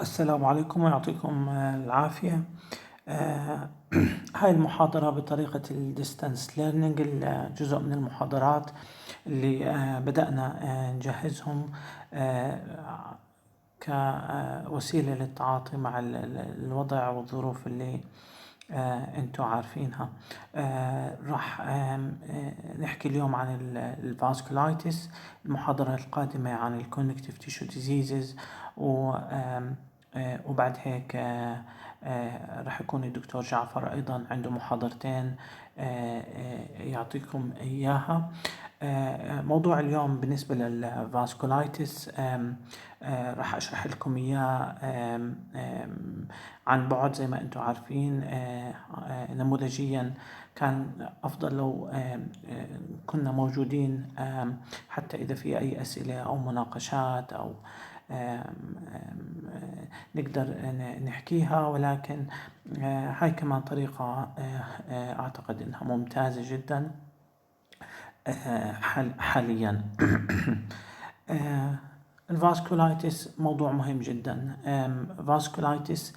السلام عليكم ويعطيكم العافية. هاي المحاضرة بطريقة الديستانس ليرنينج، الجزء من المحاضرات اللي بدأنا نجهزهم كوسيلة للتعاطي مع الوضع والظروف اللي انتوا عارفينها. راح نحكي اليوم عن الفاسكولايتس، المحاضرة القادمة عن الكونكتيف تيشو ديزيزز، وبعد هيك راح يكون الدكتور جعفر أيضا عنده محاضرتين يعطيكم إياها. موضوع اليوم بالنسبة للفاسكولايتس راح أشرح لكم إياه عن بعد زي ما أنتم عارفين. نموذجيا كان أفضل لو كنا موجودين، حتى إذا في أي أسئلة أو مناقشات أو نقدر نحكيها، ولكن هاي كمان طريقة أعتقد أنها ممتازة جدا حاليا. الفاسكولايتس موضوع مهم جدا. Vasculitis,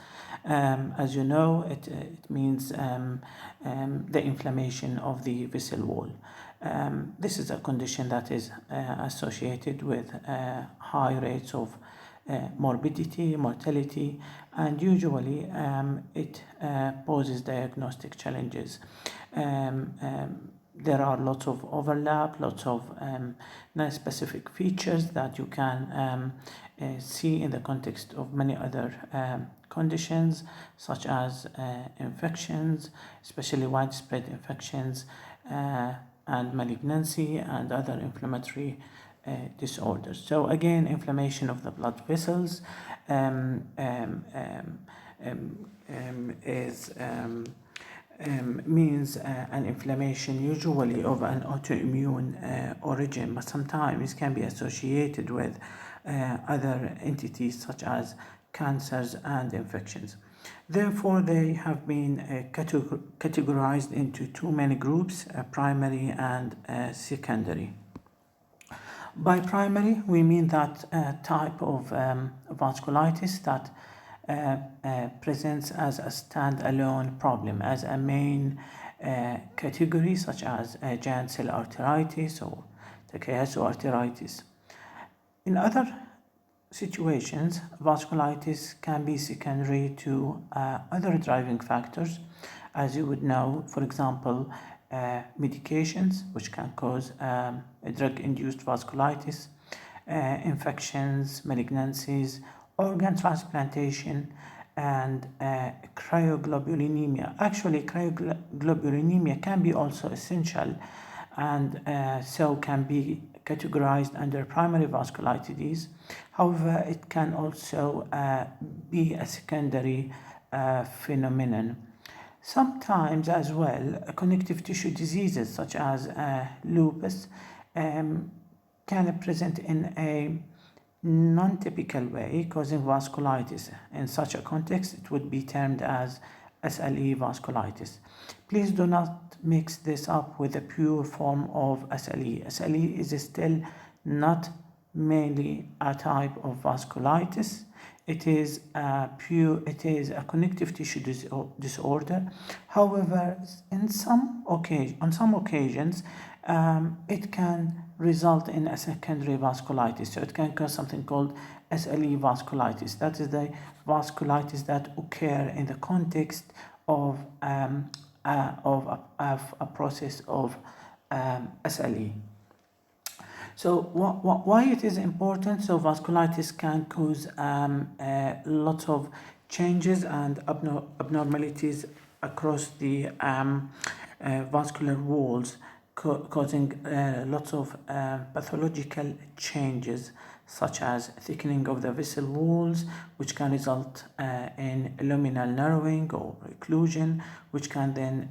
as you know, it means the inflammation of the vessel wall. This is a condition that is associated with high rates of morbidity, mortality, and usually it poses diagnostic challenges. There are lots of overlap, lots of non-specific features that you can see in the context of many other conditions, such as infections, especially widespread infections, and malignancy and other inflammatory disorders. So again, inflammation of the blood vessels means an inflammation usually of an autoimmune origin, but sometimes can be associated with other entities such as cancers and infections. Therefore, they have been categorized into two main groups, primary and secondary. By primary, we mean that type of vasculitis that presents as a standalone problem, as a main category, such as giant cell arteritis or Takayasu arteritis. In other situations, vasculitis can be secondary to other driving factors, as you would know, for example, medications, which can cause drug-induced vasculitis, infections, malignancies, organ transplantation, and cryoglobulinemia. Actually, cryoglobulinemia can be also essential, and so can be categorized under primary vasculitis. However, it can also be a secondary phenomenon. Sometimes as well, connective tissue diseases such as lupus can present in a non-typical way, causing vasculitis. In such a context, it would be termed as SLE vasculitis. Please do not mix this up with the pure form of SLE. SLE is still not mainly a type of vasculitis. It is a connective tissue disorder. However, on some occasions, it can result in a secondary vasculitis. So it can cause something called SLE vasculitis. That is the vasculitis that occur in the context of a process of SLE. So why it is important? So vasculitis can cause lots of changes and abnormalities across the vascular walls, causing lots of pathological changes, such as thickening of the vessel walls, which can result in luminal narrowing or occlusion, which can then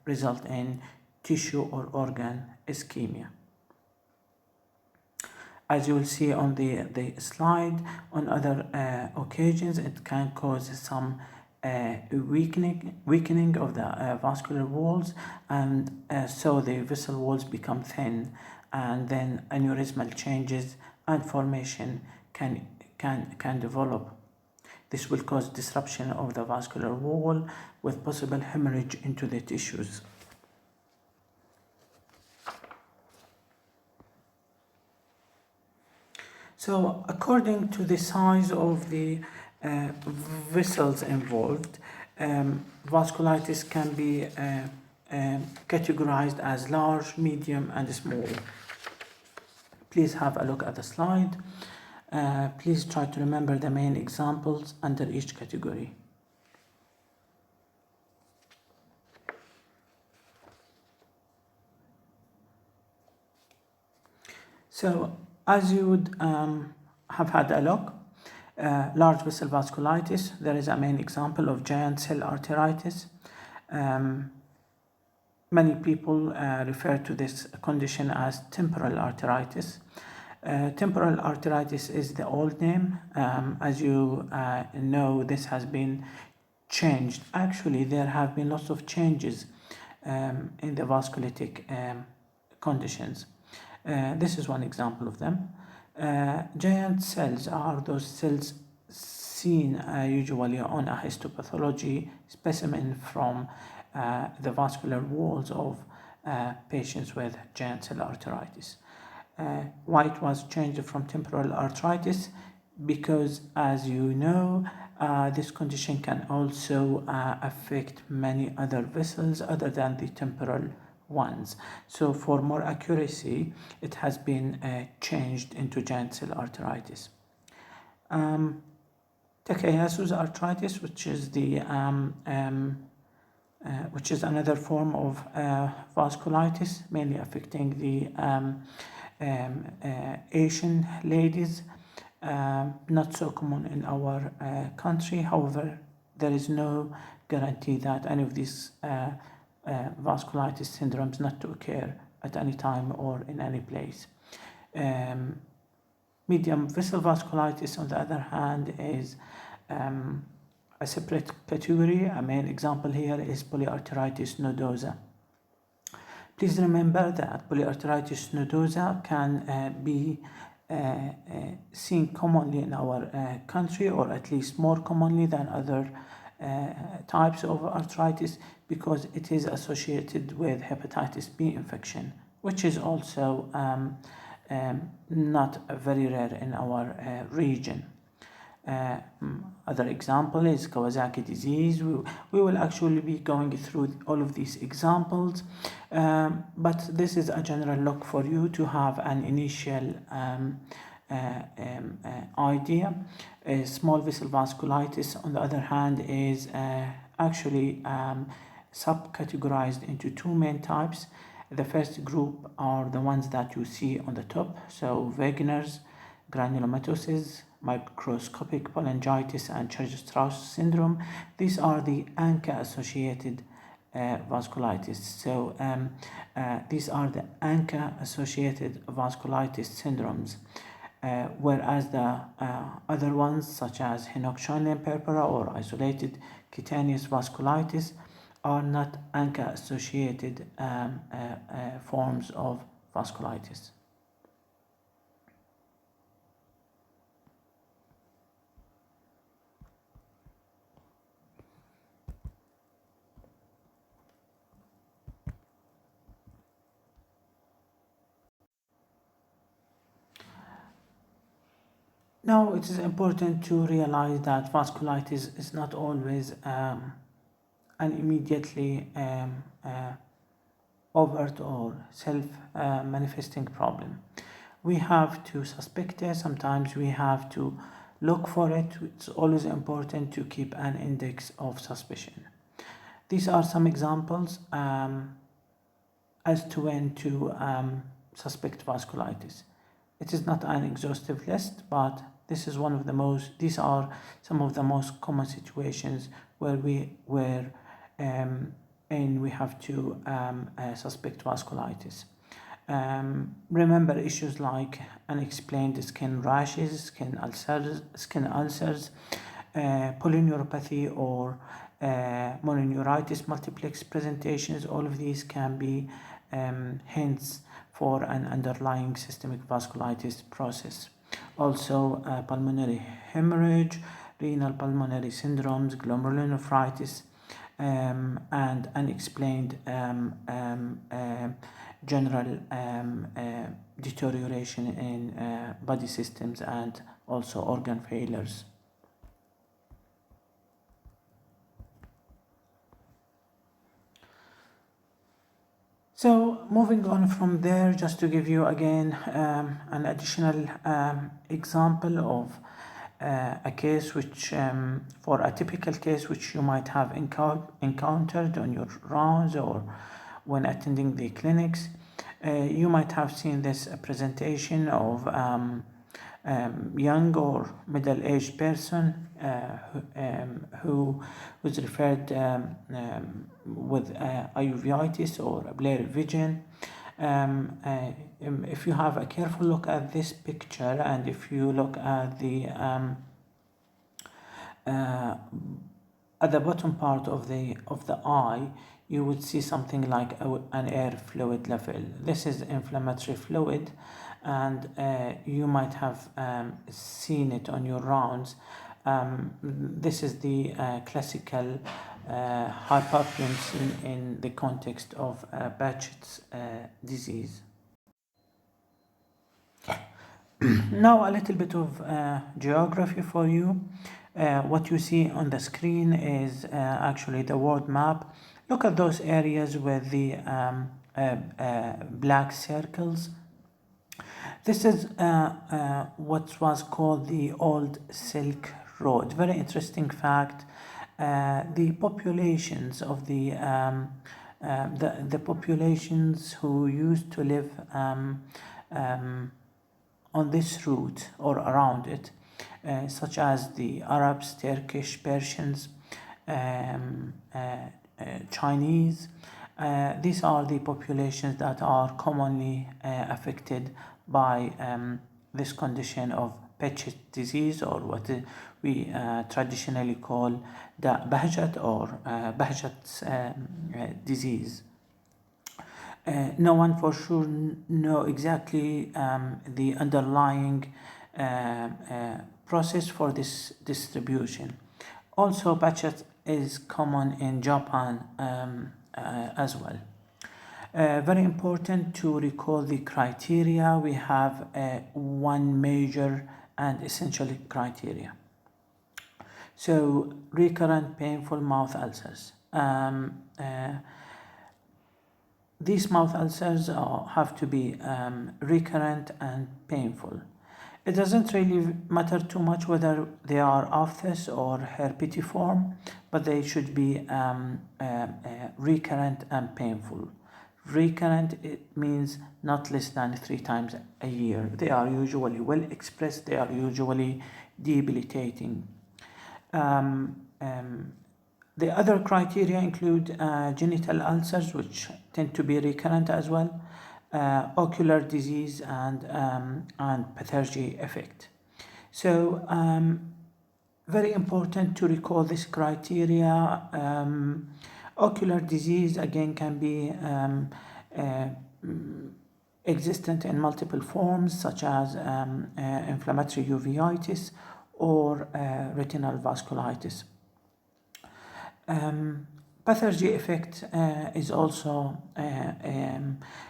result in tissue or organ ischemia. As you will see on the slide, on other occasions, it can cause some weakening of the vascular walls, and so the vessel walls become thin, and then aneurysmal changes and formation can develop. This will cause disruption of the vascular wall with possible hemorrhage into the tissues. So according to the size of the vessels involved, vasculitis can be categorized as large, medium, and small. Please have a look at the slide. Please try to remember the main examples under each category. So, as you would have had a look, large vessel vasculitis, there is a main example of giant cell arteritis. Many people refer to this condition as temporal arteritis. Temporal arteritis is the old name. As you know, this has been changed. Actually, there have been lots of changes in the vasculitic conditions. This is one example of them. Giant cells are those cells seen usually on a histopathology specimen from the vascular walls of patients with giant cell arteritis. Why it was changed from temporal arteritis? Because, as you know, this condition can also affect many other vessels other than the temporal ones. So for more accuracy, it has been changed into giant cell arteritis. Takayasu arteritis, which is another form of vasculitis, mainly affecting the Asian ladies. Not so common in our country. However, there is no guarantee that any of these vasculitis syndromes not to occur at any time or in any place. Medium vessel vasculitis, on the other hand, is a separate category. A main example here is polyarteritis nodosa. Please remember that polyarteritis nodosa can be seen commonly in our country, or at least more commonly than other types of arthritis, because it is associated with hepatitis B infection, which is also not very rare in our region. Other example is Kawasaki disease. We will actually be going through all of these examples, but this is a general look for you to have an initial idea. Small vessel vasculitis, on the other hand, is actually subcategorized into two main types. The first group are the ones that you see on the top, so Wegener's, granulomatosis, microscopic cholangitis, and Church-Strauss syndrome. These are the ANCA-associated vasculitis. So these are the ANCA-associated vasculitis syndromes, whereas the other ones, such as Henoch-Schönlein-Purpura or isolated cutaneous vasculitis, are not ANCA-associated forms of vasculitis. Now, it is important to realize that vasculitis is not always an immediately overt or self-manifesting problem. We have to suspect it. Sometimes we have to look for it. It's always important to keep an index of suspicion. These are some examples as to when to suspect vasculitis. It is not an exhaustive list, but these are some of the most common situations where we have to suspect vasculitis. Remember issues like unexplained skin rashes, skin ulcers, polyneuropathy, or mononeuritis multiplex presentations. All of these can be hints for an underlying systemic vasculitis process. Also, pulmonary hemorrhage, renal pulmonary syndromes, glomerulonephritis, and unexplained general deterioration in body systems and also organ failures. So moving on from there, just to give you again an additional example of a case which, for a typical case which you might have encountered on your rounds or when attending the clinics. You might have seen this presentation of young or middle-aged person who was referred with uveitis or blurred vision. If you have a careful look at this picture, and if you look at the bottom part of the eye, you would see something like an air fluid level. This is inflammatory fluid, and you might have seen it on your rounds. This is the classical hyperplasia in the context of Behçet's disease. Now a little bit of geography for you. What you see on the screen is actually the world map. Look at those areas with the black circles. This is what was called the Old Silk Road. Very interesting fact. The populations of the populations who used to live on this route or around it, such as the Arabs, Turkish, Persians, Chinese. These are the populations that are commonly affected by this condition of Behçet disease, or what we traditionally call the Behçet or Behçet's disease. No one for sure know exactly the underlying process for this distribution. Also, Behçet is common in Japan as well. Very important to recall the criteria. We have one major and essential criteria. So, recurrent painful mouth ulcers. These mouth ulcers have to be recurrent and painful. It doesn't really matter too much whether they are aphthous or herpetiform, but they should be recurrent and painful. Recurrent, it means not less than 3 times a year. They are usually well expressed. They are usually debilitating. The other criteria include genital ulcers, which tend to be recurrent as well, ocular disease, and pathology effect. So very important to recall this criteria. Ocular disease again can be existent in multiple forms, such as inflammatory uveitis or retinal vasculitis. Pathology effect is also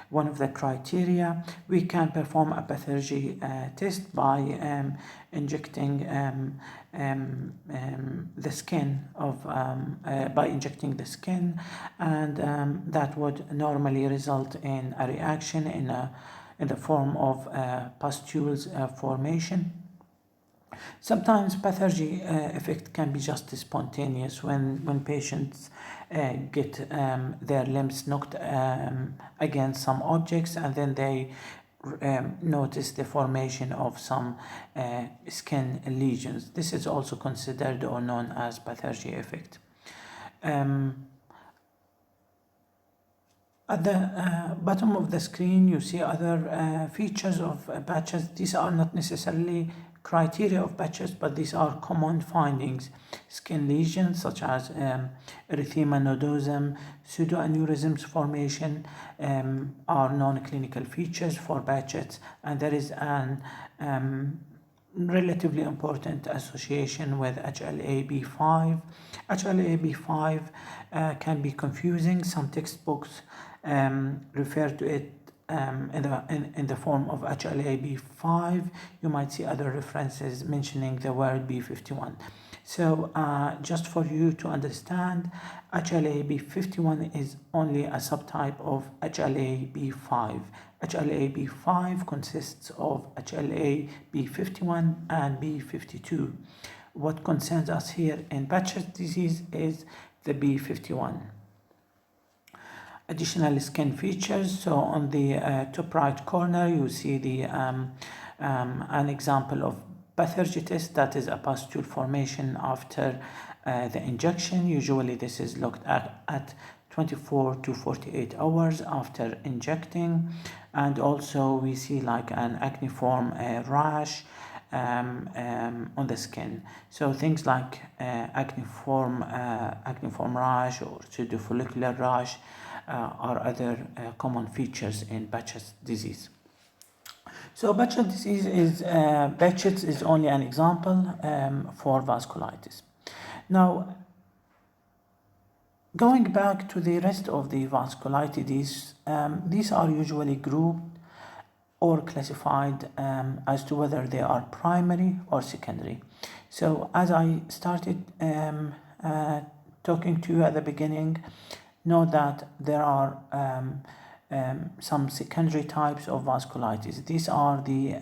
one of the criteria. We can perform a pathology test by injecting the skin and that would normally result in a reaction in the form of pustules formation. Sometimes pathology effect can be just spontaneous when patients get their limbs knocked against some objects, and then they notice the formation of some skin lesions. This is also considered or known as pathology effect. At the bottom of the screen, you see other features of Behçet. These are not necessarily criteria of Behçet, but these are common findings. Skin lesions such as erythema nodosum, pseudoaneurysms formation are non-clinical features for Behçet, and there is an relatively important association with HLA-B5. HLA-B5 can be confusing. Some textbooks refer to it in the form of HLA-B5. You might see other references mentioning the word B51. So just for you to understand, HLA-B51 is only a subtype of HLA-B5. HLA-B5 consists of HLA-B51 and B52. What concerns us here in Behçet's disease is the B51. Additional skin features. So on the top right corner, you see the an example of Vasculitis, that is a pustule formation after the injection. Usually this is looked at 24 to 48 hours after injecting, and also we see like an acneiform rash on the skin. So things like acneiform rash or pseudofollicular rash are other common features in Behçet's disease. So Behçet's disease is only an example for vasculitis. Now, going back to the rest of the vasculitis, these are usually grouped or classified as to whether they are primary or secondary. So as I started talking to you at the beginning, know that there are some secondary types of vasculitis. These are the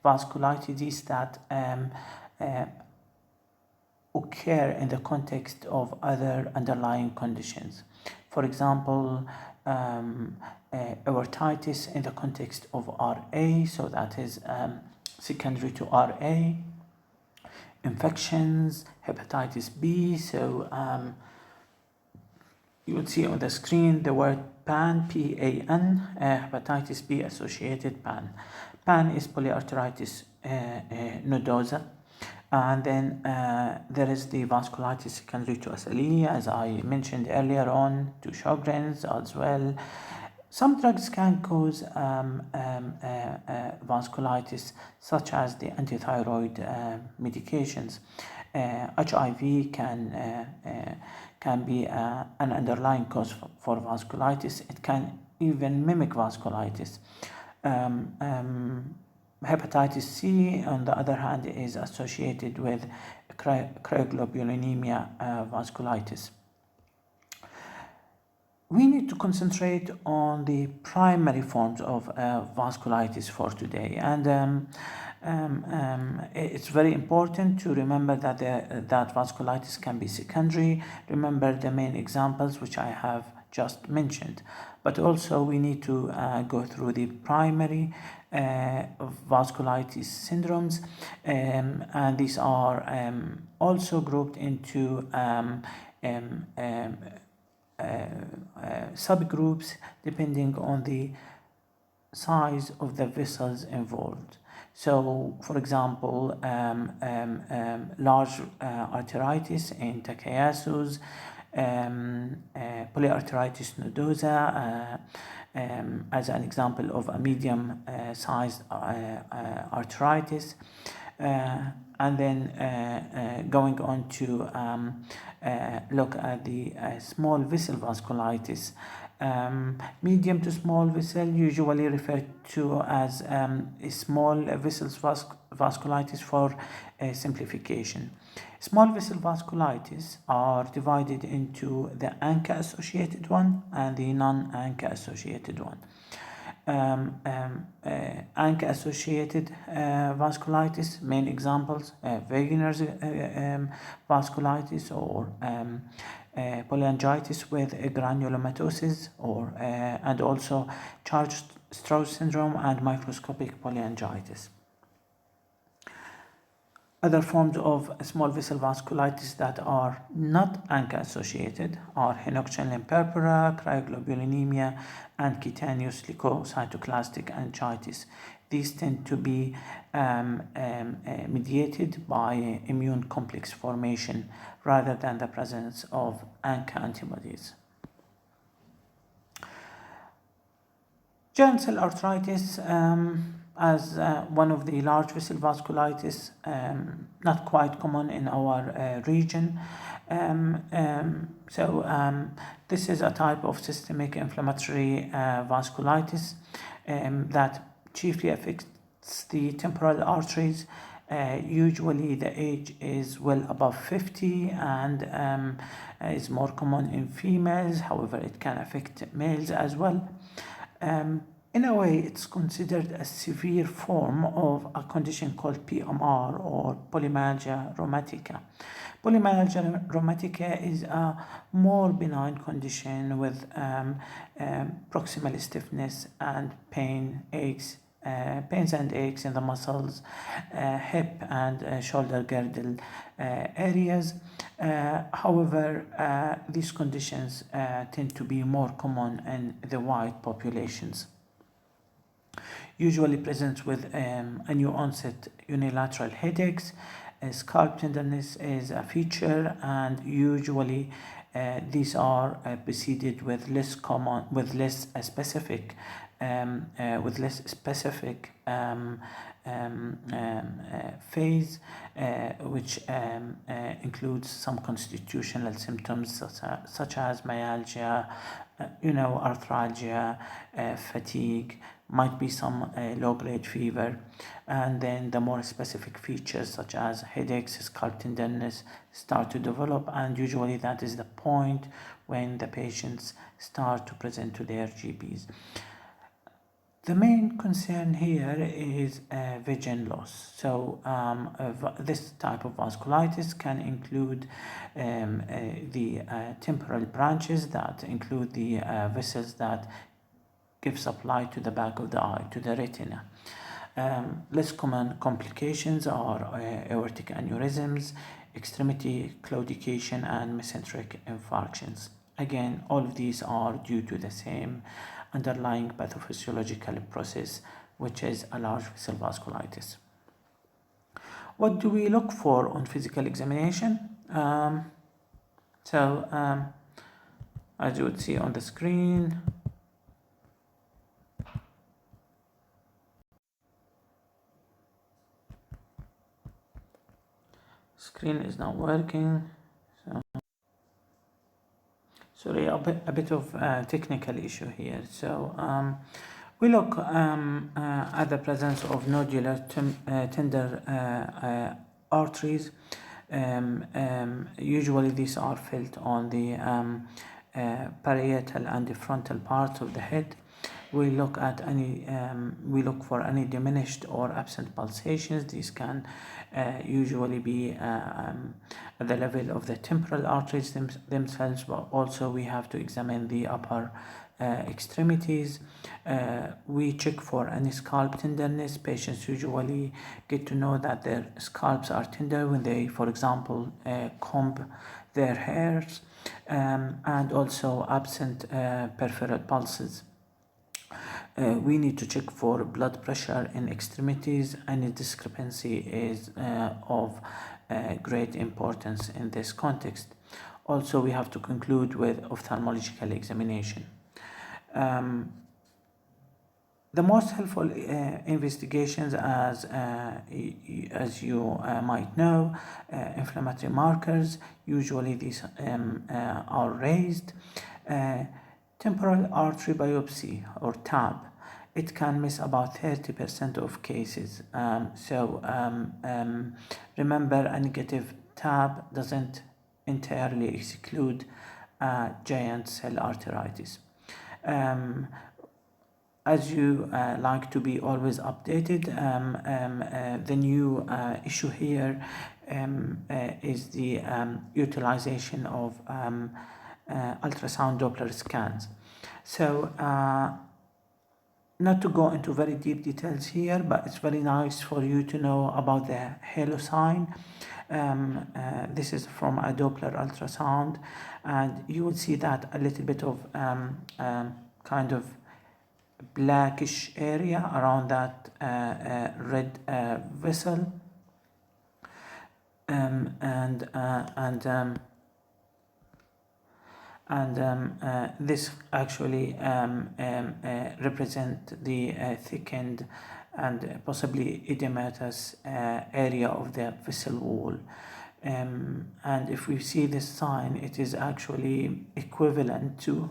vasculitis that occur in the context of other underlying conditions. For example, aortitis in the context of RA, so that is secondary to RA. Infections, hepatitis B, so you would see on the screen the word PAN, P-A-N, hepatitis B associated PAN. PAN is polyarteritis nodosa. And then there is the vasculitis secondary to SLE, as I mentioned earlier on, to Sjogren's as well. Some drugs can cause vasculitis, such as the antithyroid medications. HIV can be an underlying cause for vasculitis. It can even mimic vasculitis. Hepatitis C, on the other hand, is associated with cryoglobulinemia vasculitis. We need to concentrate on the primary forms of vasculitis for today, and it's very important to remember that that vasculitis can be secondary. Remember the main examples which I have just mentioned, but also we need to go through the primary vasculitis syndromes, and these are also grouped into subgroups depending on the size of the vessels involved. So, for example, large arteritis in Takayasus, polyarteritis nodosa, as an example of a medium-sized arteritis, and then going on to look at the small vessel vasculitis. Medium to small vessel, usually referred to as small vessels vasculitis for simplification. Small vessel vasculitis are divided into the ANCA associated one and the non-ANCA associated one. ANCA associated vasculitis, main examples, Wegener's vasculitis, or polyangiitis with granulomatosis, or and also Church-Strauss syndrome and microscopic polyangiitis. Other forms of small vessel vasculitis that are not ANCA associated are henoch-Chenlin purpura, cryoglobulinemia, and cutaneous leukocytoclastic angiitis. These tend to be mediated by immune complex formation rather than the presence of ANCA antibodies. Germ cell arthritis as one of the large vessel vasculitis, not quite common in our region. This is a type of systemic inflammatory vasculitis that chiefly affects the temporal arteries. Usually the age is well above 50 and is more common in females. However, it can affect males as well. In a way, it's considered a severe form of a condition called PMR, or polymyalgia rheumatica. Polymyalgia rheumatica is a more benign condition with proximal stiffness and pains and aches in the muscles, hip and shoulder girdle areas. However, these conditions tend to be more common in the white populations. Usually presents with a new onset unilateral headaches. Scalp tenderness is a feature, and usually these are preceded with less specific phase, which includes some constitutional symptoms such as myalgia, arthralgia, fatigue, might be some low-grade fever, and then the more specific features such as headaches, scalp tenderness start to develop, and usually that is the point when the patients start to present to their GPs. The main concern here is vision loss. So this type of vasculitis can include the temporal branches that include the vessels that give supply to the back of the eye, to the retina. Less common complications are aortic aneurysms, extremity claudication, and mesenteric infarctions. Again, all of these are due to the same underlying pathophysiological process, which is a large vessel vasculitis. What do we look for on physical examination? As you would see on the screen, screen is not working. Sorry, a bit of technical issue here. So we look at the presence of nodular tender arteries. Usually these are felt on the parietal and the frontal parts of the head. We look for any diminished or absent pulsations. These can usually be at the level of the temporal arteries themselves, but also we have to examine the upper extremities. We check for any scalp tenderness. Patients usually get to know that their scalps are tender when they, for example, comb their hairs, and also absent peripheral pulses. We need to check for blood pressure in extremities. Any discrepancy is of great importance in this context. Also, we have to conclude with ophthalmological examination. The most helpful investigations, as you might know, inflammatory markers. Usually these are raised. Temporal artery biopsy, or TAB. It can miss about 30% of cases. Remember, a negative TAB doesn't entirely exclude giant cell arteritis. As you like to be always updated, the new issue here is the utilization of ultrasound Doppler scans. So not to go into very deep details here, but it's very nice for you to know about the halo sign. This is from a Doppler ultrasound, and you will see that a little bit of kind of blackish area around that red vessel, this actually represent the thickened and possibly edematous area of the vessel wall. And if we see this sign, it is actually equivalent to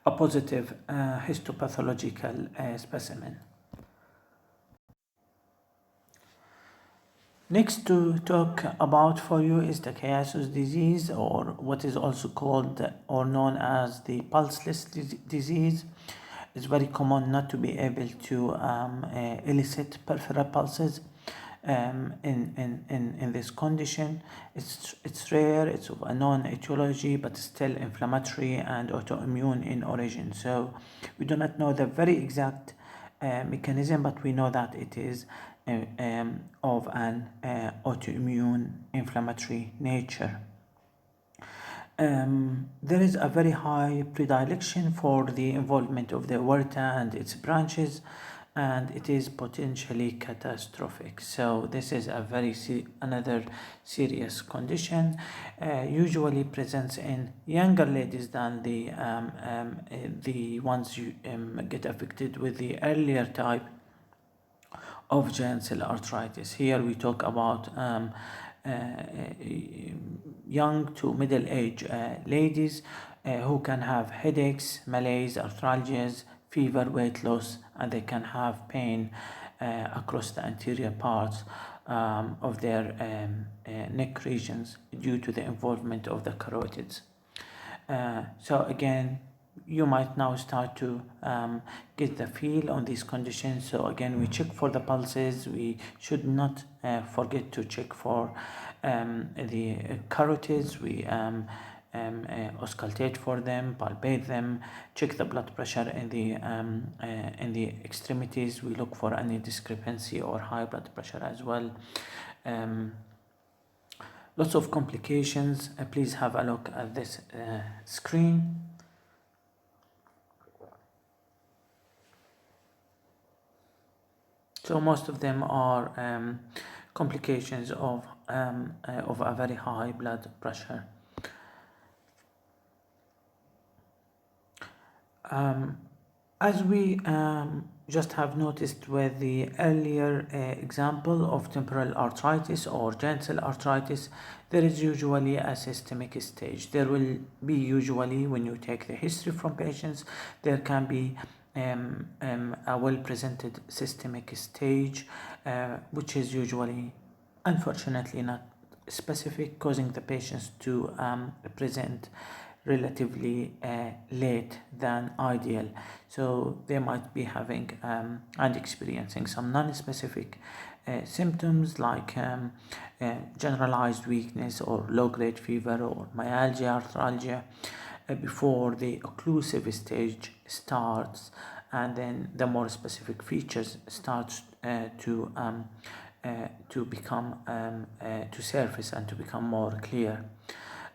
a positive histopathological specimen. Next to talk about for you is the Chiasis disease, or what is also called or known as the pulseless disease. It's very common not to be able to elicit peripheral pulses in this condition. It's rare, it's of a known etiology, but still inflammatory and autoimmune in origin. So we do not know the very exact mechanism, but we know that it is of an autoimmune inflammatory nature. There is a very high predilection for the involvement of the aorta and its branches, and it is potentially catastrophic. So this is a very another serious condition. Usually presents in younger ladies than the ones you get affected with the earlier type of giant cell arthritis. Here we talk about young to middle age ladies who can have headaches, malaise, arthralgias, fever, weight loss, and they can have pain across the anterior parts of their neck regions due to the involvement of the carotids. So again, you might now start to get the feel on these conditions. So again, we check for the pulses. We should not forget to check for the carotids. We auscultate for them, palpate them, check the blood pressure in the extremities. We look for any discrepancy or high blood pressure as well. Lots of complications. Please have a look at this screen. So most of them are complications of a very high blood pressure. As we just have noticed with the earlier example of temporal arthritis or giant cell arthritis, there is usually a systemic stage. There will be usually, when you take the history from patients, there can be a well-presented systemic stage, which is usually, unfortunately, not specific, causing the patients to present relatively late than ideal. So they might be having and experiencing some non-specific symptoms like generalized weakness or low-grade fever or myalgia, arthralgia, before the occlusive stage starts, and then the more specific features start to become to surface and to become more clear.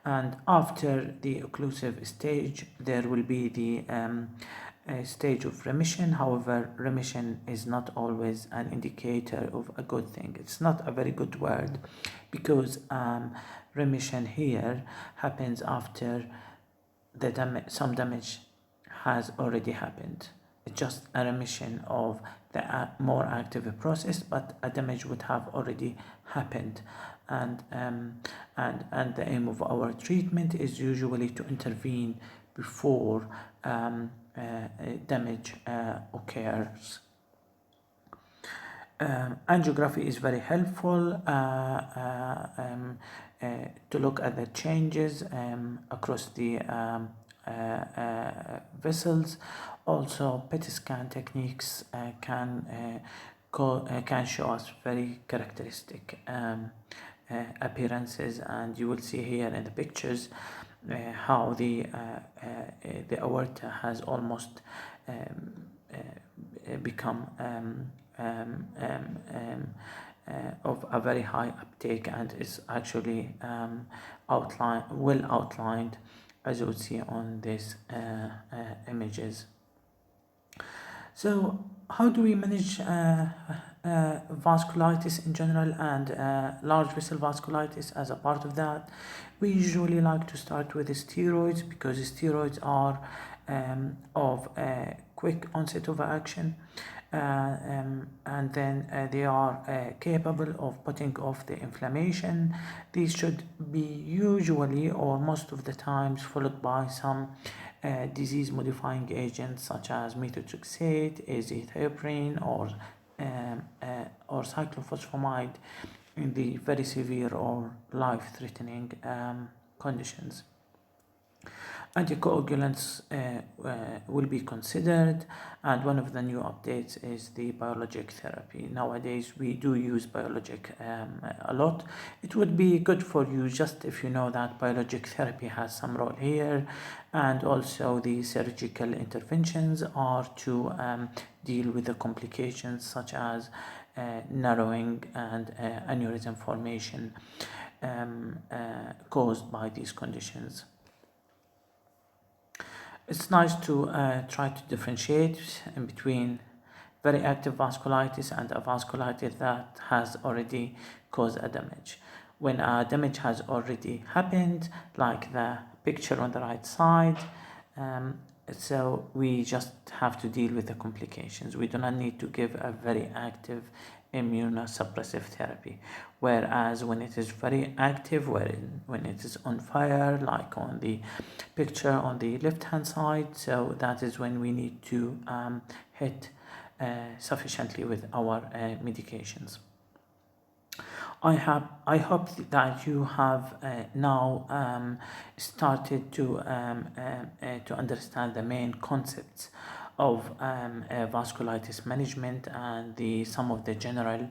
And after the occlusive stage, there will be the stage of remission. However, remission is not always an indicator of a good thing. It's not a very good word, because remission here happens after some damage has already happened. It's just a remission of the more active process, but a damage would have already happened. And the aim of our treatment is usually to intervene before damage occurs. Angiography is very helpful to look at the changes across the vessels. Also, PET scan techniques can show us very characteristic appearances, and you will see here in the pictures how the aorta has almost become of a very high uptake, and is actually well outlined, as you would see on these images. So how do we manage vasculitis in general and large vessel vasculitis as a part of that? We usually like to start with steroids, because steroids are of quick onset of action, and then they are capable of putting off the inflammation. These should be usually or most of the times followed by some disease modifying agents such as methotrexate, azathioprine, or cyclophosphamide in the very severe or life-threatening conditions. Anticoagulants will be considered, and one of the new updates is the biologic therapy. Nowadays we do use biologic a lot. It would be good for you just if you know that biologic therapy has some role here, and also the surgical interventions are to deal with the complications such as narrowing and aneurysm formation caused by these conditions. It's nice to try to differentiate in between very active vasculitis and a vasculitis that has already caused a damage. When a damage has already happened, like the picture on the right side, so we just have to deal with the complications. We do not need to give a very active immunosuppressive therapy, whereas when it is very active, when it is on fire, like on the picture on the left hand side, so that is when we need to hit sufficiently with our medications. I hope that you have now started to understand the main concepts of vasculitis management and some of the general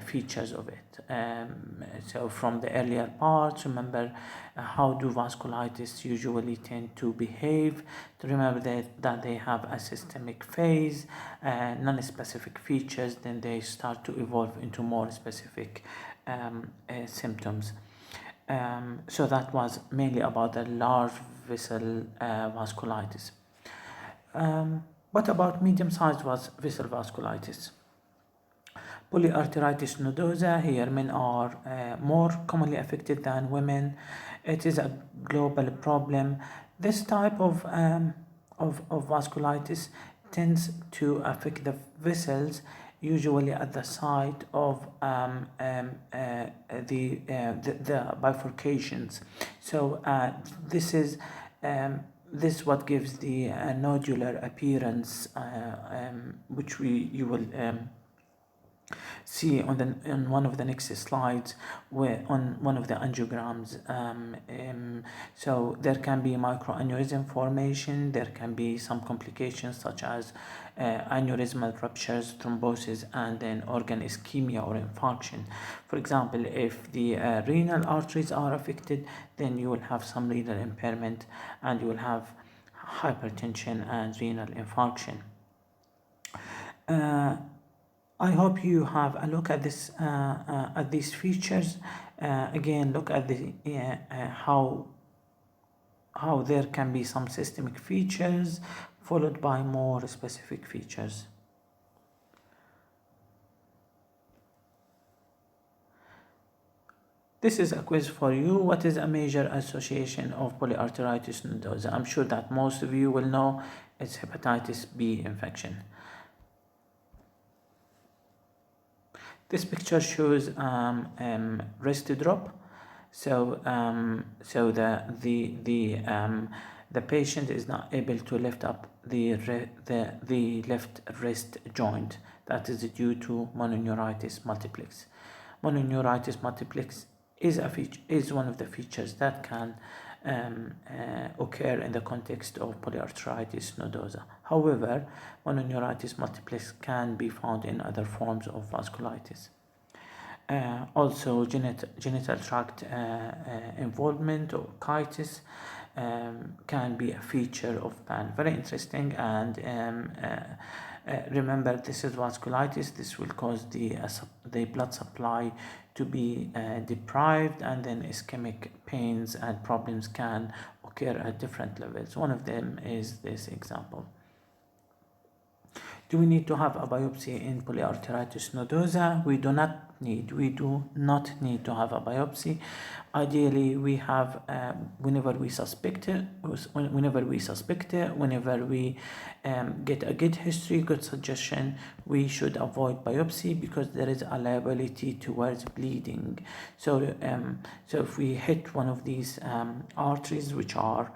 features of it. So from the earlier parts, remember how do vasculitis usually tend to behave. To remember that they have a systemic phase, non-specific features, then they start to evolve into more specific symptoms. So that was mainly about the large vessel vasculitis. What about medium-sized vessel vasculitis? Polyarteritis nodosa. Here men are more commonly affected than women. It is a global problem. This type of vasculitis tends to affect the vessels usually at the site of the bifurcations. So this what gives the nodular appearance, which you will see on one of the next slides, where on one of the angiograms. So there can be microaneurysm formation. There can be some complications such as aneurysmal ruptures, thrombosis, and then organ ischemia or infarction. For example, if the renal arteries are affected, then you will have some renal impairment and you will have hypertension and renal infarction. I hope you have a look at this at these features. Again, look at the how there can be some systemic features followed by more specific features. This is a quiz for you. What is a major association of polyarteritis nodosa? I'm sure that most of you will know it's hepatitis B infection. This picture shows wrist drop. So the patient is not able to lift up the left wrist joint. That is due to mononeuritis multiplex. Mononeuritis multiplex is one of the features that can occur in the context of polyarteritis nodosa. However, mononeuritis multiplex can be found in other forms of vasculitis. Also, genital tract involvement or chitis can be a feature of PAN. Very interesting, and remember, this is vasculitis. This will cause the blood supply to be deprived, and then ischemic pains and problems can occur at different levels. One of them is this example. Do we need to have a biopsy in polyarteritis nodosa? We do not need to have a biopsy. Ideally, we have whenever we suspect it, whenever we get a good history, good suggestion, we should avoid biopsy because there is a liability towards bleeding. So if we hit one of these arteries, which are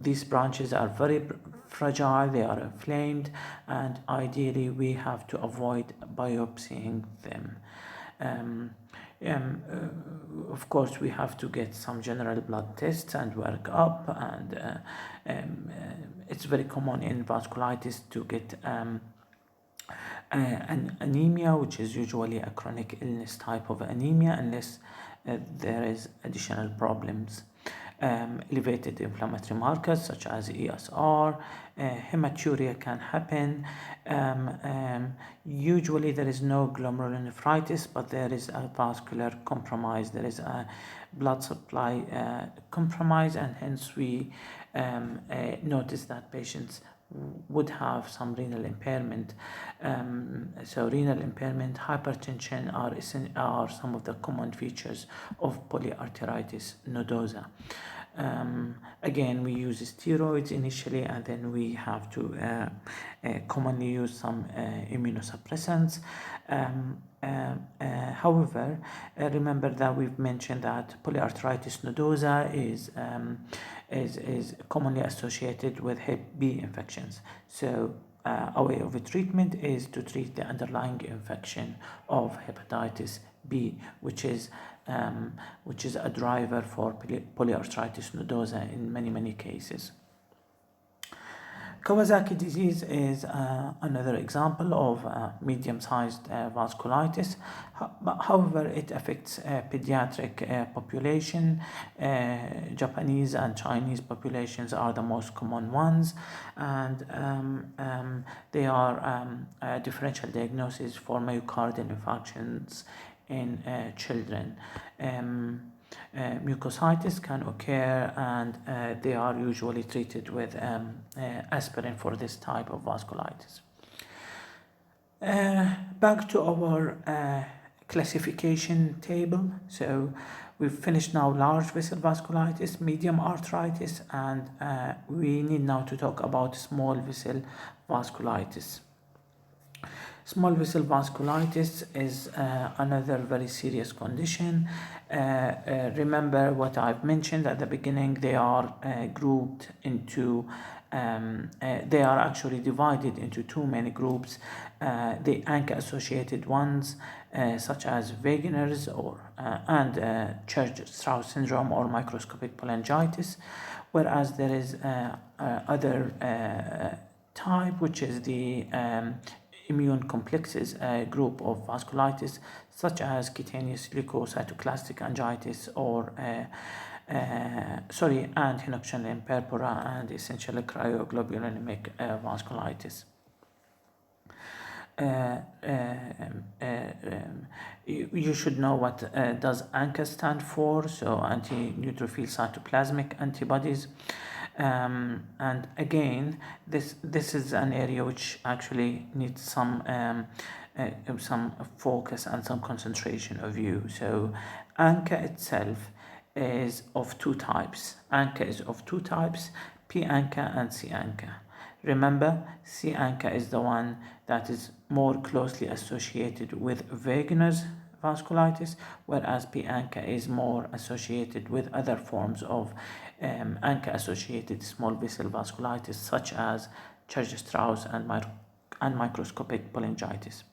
these branches are very fragile, they are inflamed, and ideally we have to avoid biopsying them. Of course, we have to get some general blood tests and work up, and it's very common in vasculitis to get an anemia, which is usually a chronic illness type of anemia, unless there is additional problems. Elevated inflammatory markers such as ESR, hematuria can happen. Usually there is no glomerulonephritis, but there is a vascular compromise, there is a blood supply compromise, and hence we notice that patients would have some renal impairment. So renal impairment, hypertension are some of the common features of polyarteritis nodosa. Again, we use steroids initially, and then we have to commonly use some immunosuppressants. However, remember that we've mentioned that polyarteritis nodosa is commonly associated with Hep B infections. So a way of treatment is to treat the underlying infection of hepatitis B, which is a driver for polyarteritis nodosa in many cases. Kawasaki disease is another example of medium-sized vasculitis. However, it affects pediatric population. Japanese and Chinese populations are the most common ones, and they are a differential diagnosis for myocardial infarctions in children. Mucositis can occur, and they are usually treated with aspirin for this type of vasculitis. Back to our classification table. So we've finished now large vessel vasculitis, medium arteritis, and we need now to talk about small vessel vasculitis. Small vessel vasculitis is another very serious condition. Remember what I've mentioned at the beginning. They are grouped into, they are actually divided into two main groups. The ANCA-associated ones, such as Wegener's and Church-Strauss syndrome or microscopic cholangitis, whereas there is other type, which is the immune complexes group of vasculitis, such as cutaneous leukocytoclastic angiitis or and henochine purpura and essentially cryoglobulonemic vasculitis. You should know what does ANCA stand for, so anti-neutrophil cytoplasmic antibodies. And again, this is an area which actually needs some focus and some concentration of you. So ANCA itself is of two types. ANCA is of two types, P-ANCA and C-ANCA. Remember, C-ANCA is the one that is more closely associated with Wegener's vasculitis, whereas P-ANCA is more associated with other forms of ANCA-associated small vessel vasculitis, such as Church-Strauss and microscopic cholangitis.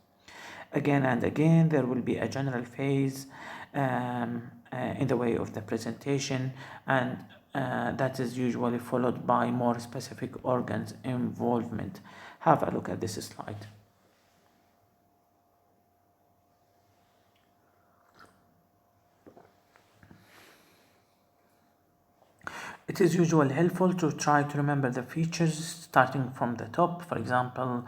Again and again, there will be a general phase in the way of the presentation, and that is usually followed by more specific organs involvement. Have a look at this slide. It is usually helpful to try to remember the features starting from the top. For example,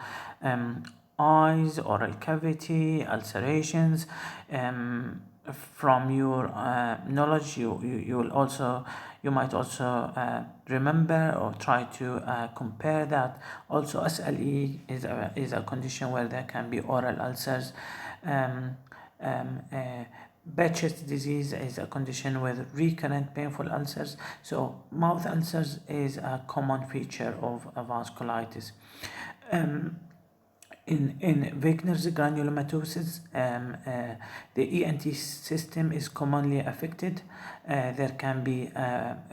eyes, oral cavity, ulcerations. from your knowledge, you might also remember or try to compare that. Also, SLE is a condition where there can be oral ulcers. Behçet's disease is a condition with recurrent painful ulcers. So mouth ulcers is a common feature of vasculitis. In Wegener's granulomatosis, the ENT system is commonly affected. There can be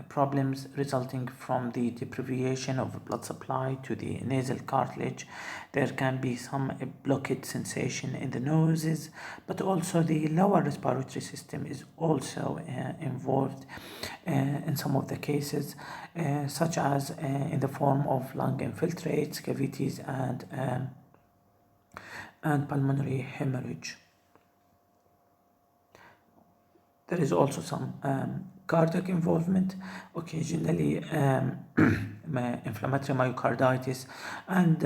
problems resulting from the deprivation of blood supply to the nasal cartilage. There can be some blockade sensation in the noses, but also the lower respiratory system is also involved in some of the cases, such as in the form of lung infiltrates, cavities, and pulmonary hemorrhage. There is also some cardiac involvement, occasionally inflammatory myocarditis, and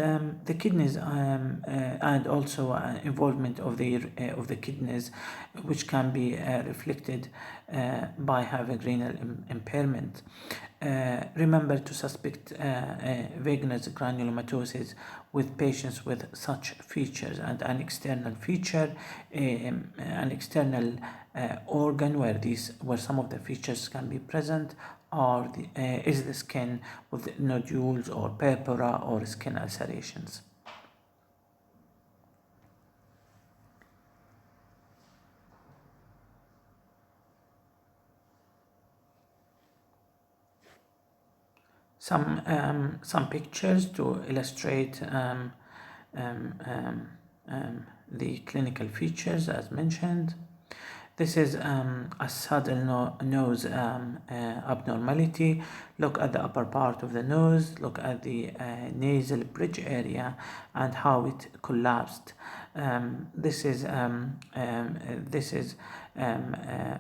the kidneys, and also involvement of the kidneys, which can be reflected by having renal impairment. Remember to suspect Wegener's granulomatosis with patients with such features, and an external feature, an external organ where some of the features can be present is the skin with nodules or purpura or skin ulcerations. Some pictures to illustrate the clinical features as mentioned. This is a saddle nose abnormality. Look at the upper part of the nose, look at the nasal bridge area and how it collapsed. This is a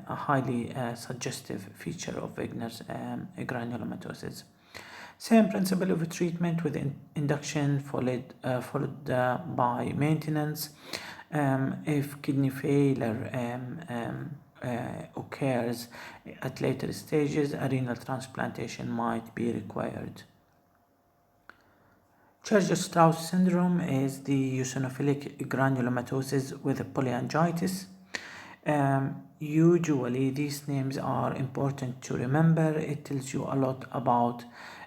highly suggestive feature of Wegener's granulomatosis. Same principle of treatment with induction followed by maintenance. If kidney failure occurs at later stages, a renal transplantation might be required. Church-Strauss syndrome is the eosinophilic granulomatosis with polyangiitis. Usually these names are important to remember. It tells you a lot about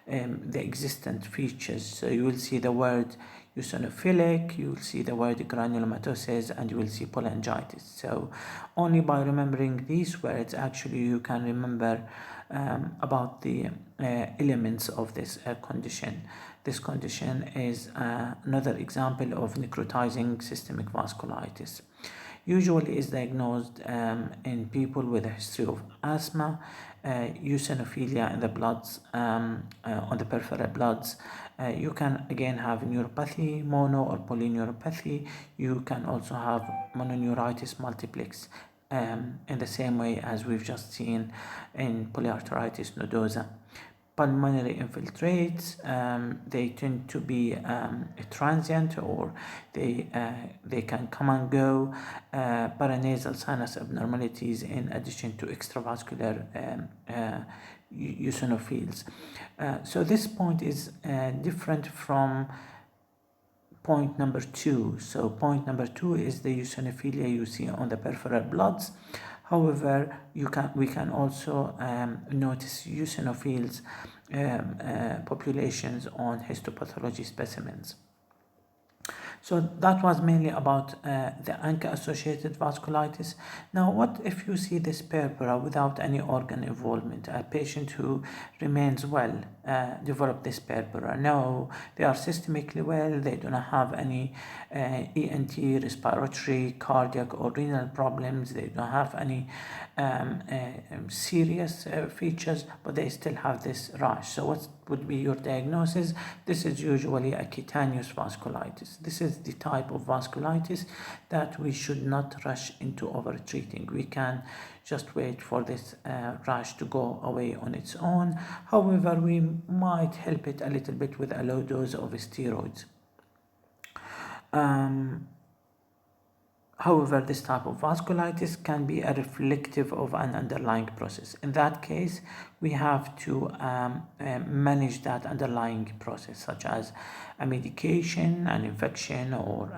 the existent features. So you will see the word eosinophilic, you will see the word granulomatosis, and you will see polyangiitis. So only by remembering these words, actually you can remember about the elements of this condition. This condition is another example of necrotizing systemic vasculitis. Usually is diagnosed in people with a history of asthma, eosinophilia in the bloods, on the peripheral bloods. You can again have neuropathy, mono or polyneuropathy. You can also have mononeuritis multiplex in the same way as we've just seen in polyarteritis nodosa. Pulmonary infiltrates, they tend to be transient, or they can come and go. Paranasal sinus abnormalities in addition to extravascular eosinophils. So this point is different from point number 2. So point number 2 is the eosinophilia you see on the peripheral bloods. However, we can also notice eosinophils populations on histopathology specimens. So that was mainly about the ANCA-associated vasculitis. Now, what if you see this purpura without any organ involvement? A patient who remains well develop this purpura. No, they are systemically well, they do not have any ENT, respiratory, cardiac or renal problems, they don't have any serious features, but they still have this rash. So what would be your diagnosis? This is usually a cutaneous vasculitis. This is the type of vasculitis that we should not rush into over-treating. We can just wait for this rash to go away on its own. However, we might help it a little bit with a low dose of steroids. However, this type of vasculitis can be a reflective of an underlying process. In that case, we have to manage that underlying process, such as a medication, an infection, or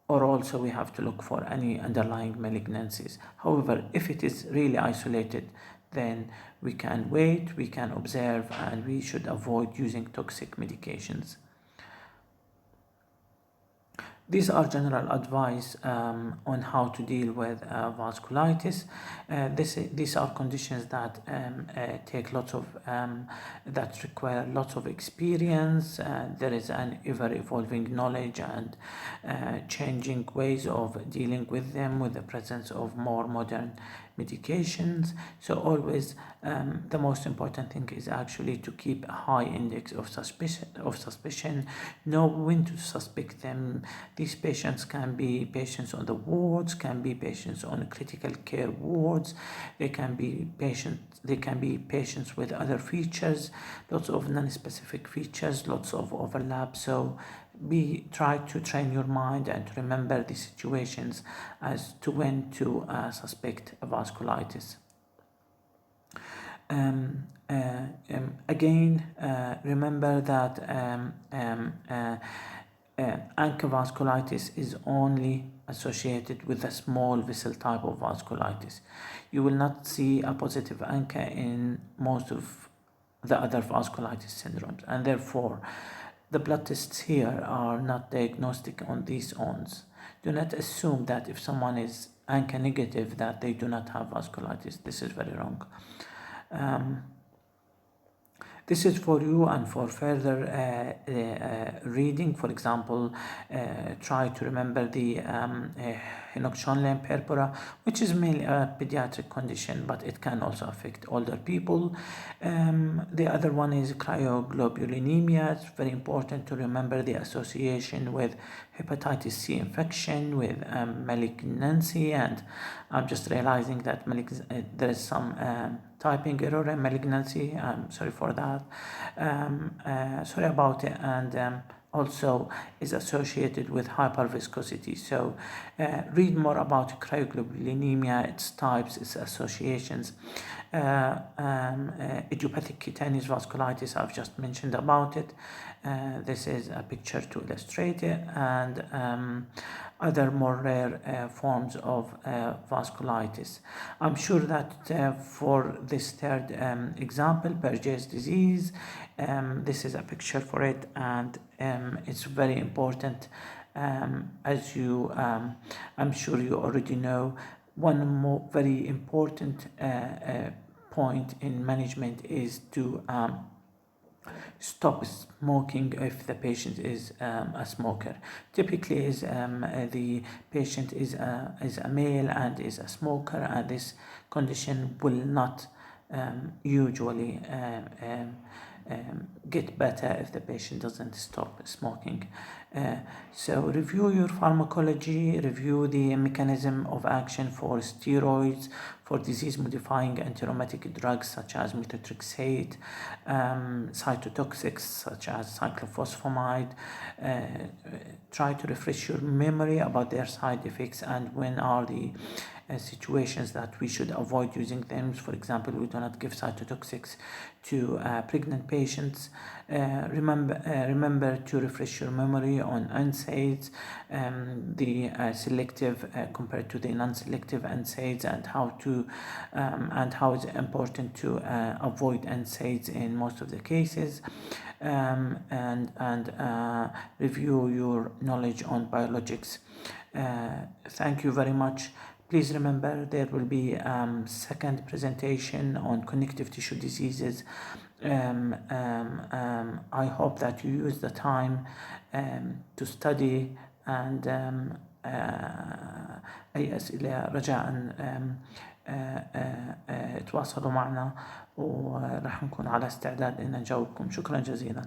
also we have to look for any underlying malignancies. However, if it is really isolated, then we can wait, we can observe, and we should avoid using toxic medications. These are general advice on how to deal with vasculitis. These are conditions that take lots of that require lots of experience. There is an ever-evolving knowledge and changing ways of dealing with them with the presence of more modern medications. So always the most important thing is actually to keep a high index of suspicion, know when to suspect them. These patients can be patients on the wards, can be patients on critical care wards, they can be patients with other features, lots of non-specific features, lots of overlap. So try to train your mind and to remember the situations as to when to suspect vasculitis. Again, remember that ANCA vasculitis is only associated with a small vessel type of vasculitis. You will not see a positive ANCA in most of the other vasculitis syndromes, and therefore the blood tests here are not diagnostic on these ones. Do not assume that if someone is ANCA negative that they do not have vasculitis. This is very wrong. This is for you and for further reading. For example, try to remember the Henoch-Schönlein purpura, which is mainly a pediatric condition, but it can also affect older people. The other one is cryoglobulinemia. It's very important to remember the association with hepatitis C infection, with malignancy, and I'm just realizing that there is some typing error in malignancy. I'm sorry for that. Sorry about it. And also is associated with hyperviscosity. So read more about cryoglobulinemia, its types, its associations. Idiopathic cutaneous vasculitis, I've just mentioned about it. This is a picture to illustrate it, and other more rare forms of vasculitis. I'm sure that for this third example, Berger's disease, this is a picture for it, and it's very important. As you, I'm sure you already know, one more very important point in management is to stop smoking if the patient is a smoker. Typically, the patient is a male and is a smoker, and this condition will not usually get better if the patient doesn't stop smoking. So review your pharmacology, review the mechanism of action for steroids, for disease-modifying antirheumatic drugs such as methotrexate, cytotoxics such as cyclophosphamide. Try to refresh your memory about their side effects and when are the situations that we should avoid using them. For example, we do not give cytotoxics to pregnant patients. Remember to refresh your memory on NSAIDs, the selective compared to the non-selective NSAIDs, and how it's important to avoid NSAIDs in most of the cases, and review your knowledge on biologics. Thank you very much. Please remember there will be second presentation on connective tissue diseases. I hope that you use the time to study, and أي أسئلة رجاء تواصلوا معنا ورح نكون على استعداد إن نجاوبكم. شكرا جزيلا.